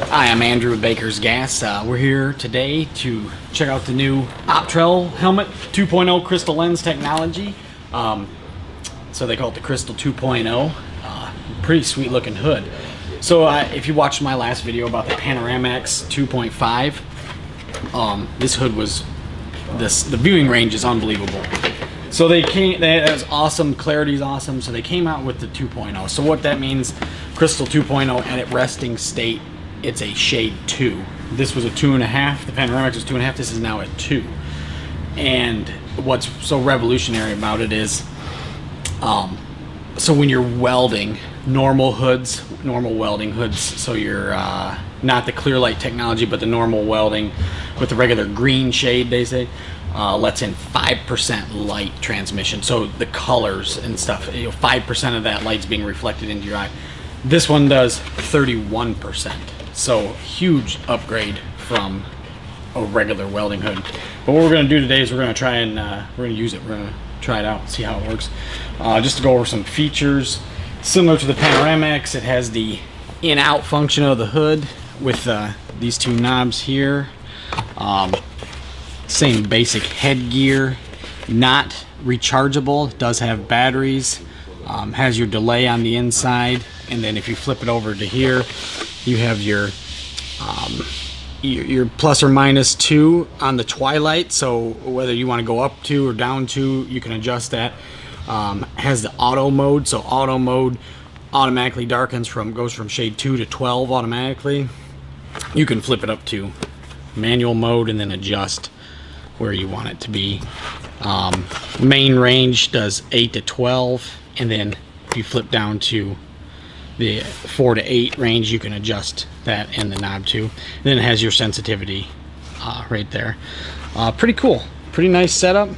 Hi, I'm Andrew with Baker's Gas. We're here today to check out the new Optrel helmet 2.0 crystal lens technology. So they call it the Crystal 2.0. Pretty sweet looking hood. So if you watched my last video about the Panoramax 2.5, this hood was the viewing range is unbelievable. So that was awesome, clarity's awesome, so they came out with the 2.0. So what that means, Crystal 2.0, and at resting state, it's a shade 2. This was a 2.5, the Panoramax was 2.5, this is now a 2. And what's so revolutionary about it is, so when you're welding, normal welding hoods, so you're not the clear light technology, but the normal welding with the regular green shade, they say, lets in 5% light transmission. So the colors and stuff, 5% of that light's being reflected into your eye. This one does 31%. So huge upgrade from a regular welding hood. But what we're going to do today is we're going to try and we're going to use it. We're going to try it out, see how it works. Just to go over some features. Similar to the Panoramax, it has the in-out function of the hood with these two knobs here. Same basic headgear, not rechargeable, does have batteries, has your delay on the inside, and then if you flip it over to here, you have your plus or minus 2 on the twilight, so whether you want to go up 2 or down 2, you can adjust that. Has the auto mode, so auto mode automatically darkens goes from shade 2 to 12 automatically. You can flip it up to manual mode and then adjust where you want it to be. Main range does 8 to 12, and then if you flip down to the 4 to 8 range, you can adjust that and the knob too. And then it has your sensitivity right there. Pretty cool, pretty nice setup.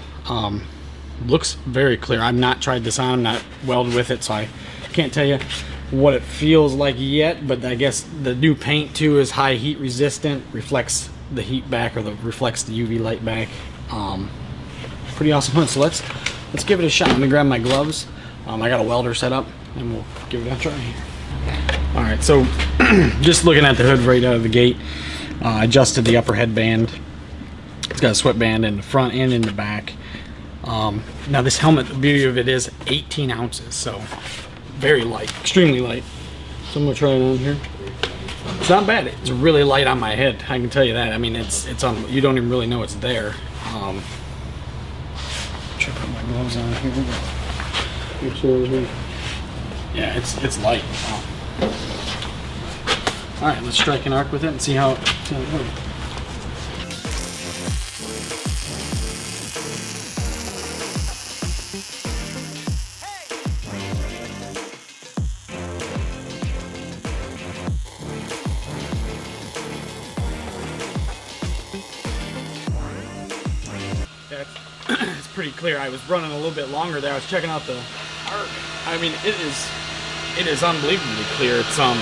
Looks very clear. I've not tried this on, I'm not welded with it, so I can't tell you what it feels like yet, but I guess the new paint too is high heat resistant, reflects the heat back, or reflects the UV light back. Pretty awesome hood. So let's give it a shot. Let me grab my gloves. I got a welder set up and we'll give it a try here. Alright, so just looking at the hood right out of the gate, adjusted the upper headband. It's got a sweatband in the front and in the back. Now this helmet, the beauty of it is 18 ounces, so very light, extremely light. So I'm gonna try it on here. It's not bad. It's really light on my head, I can tell you that. I mean, it's on, you don't even really know it's there. Try to put my gloves on here. Make sure yeah, it's light. Wow. All right, let's strike an arc with it and see how it works. It's pretty clear. I was running a little bit longer there. I was checking out the arc. I mean, it is unbelievably clear. It's I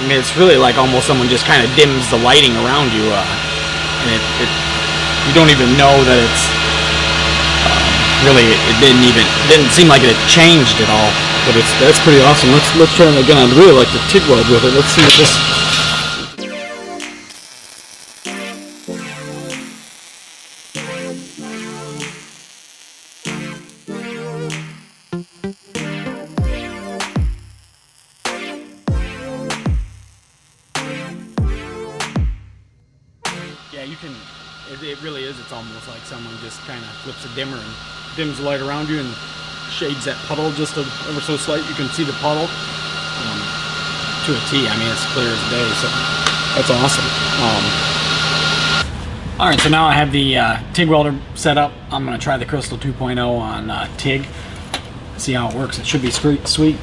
mean, it's really like almost someone just kind of dims the lighting around you, and you don't even know that it's really. It didn't seem like it had changed at all. But that's pretty awesome. Let's try it again. I'd really like to TIG weld with it. Let's see what this. Yeah, you can, it really is, it's almost like someone just kind of flips a dimmer and dims the light around you and shades that puddle just ever so slight. You can see the puddle to a T. I mean, it's clear as day, so that's awesome. Alright, so now I have the TIG welder set up. I'm going to try the Crystal 2.0 on TIG, see how it works. It should be sweet.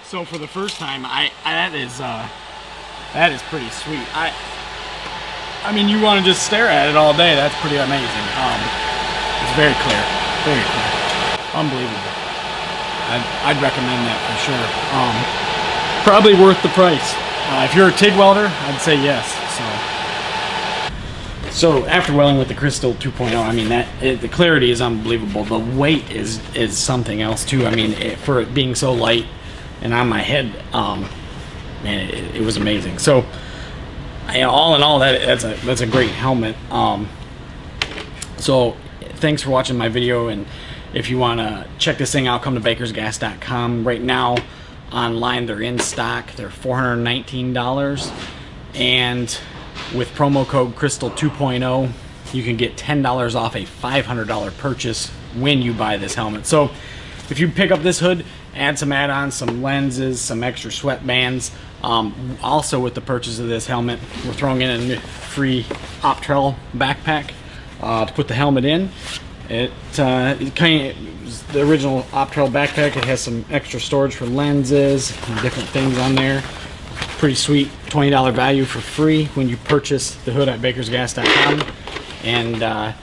So for the first time, that is pretty sweet. I mean, you want to just stare at it all day. That's pretty amazing. very clear, very clear, unbelievable. I'd recommend that for sure. Probably worth the price. If you're a TIG welder, I'd say yes. So after welding with the Crystal 2.0, I mean the clarity is unbelievable. The weight is something else too. I mean, for it being so light and on my head, man, it was amazing. So all in all, that's a great helmet. So thanks for watching my video, and if you want to check this thing out, come to bakersgas.com. Right now online they're in stock. They're $419, and with promo code Crystal 2.0 you can get $10 off a $500 purchase when you buy this helmet. So if you pick up this hood, add some add-ons, some lenses, some extra sweatbands, also with the purchase of this helmet we're throwing in a free Optrel backpack to put the helmet in. It kind of the original Optrel backpack. It has some extra storage for lenses and different things on there. Pretty sweet $20 value for free when you purchase the hood at bakersgas.com. And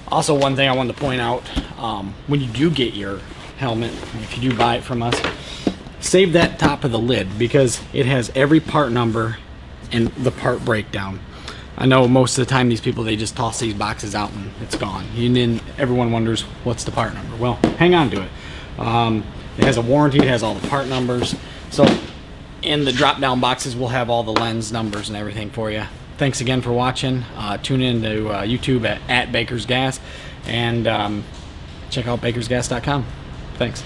also one thing I wanted to point out, when you do get your helmet, if you do buy it from us, save that top of the lid, because it has every part number and the part breakdown. I know most of the time these people, they just toss these boxes out and it's gone. And then everyone wonders, what's the part number? Well, hang on to it. It has a warranty, it has all the part numbers. So in the drop down boxes we'll have all the lens numbers and everything for you. Thanks again for watching. Tune in to YouTube at bakersgas, and check out bakersgas.com. Thanks.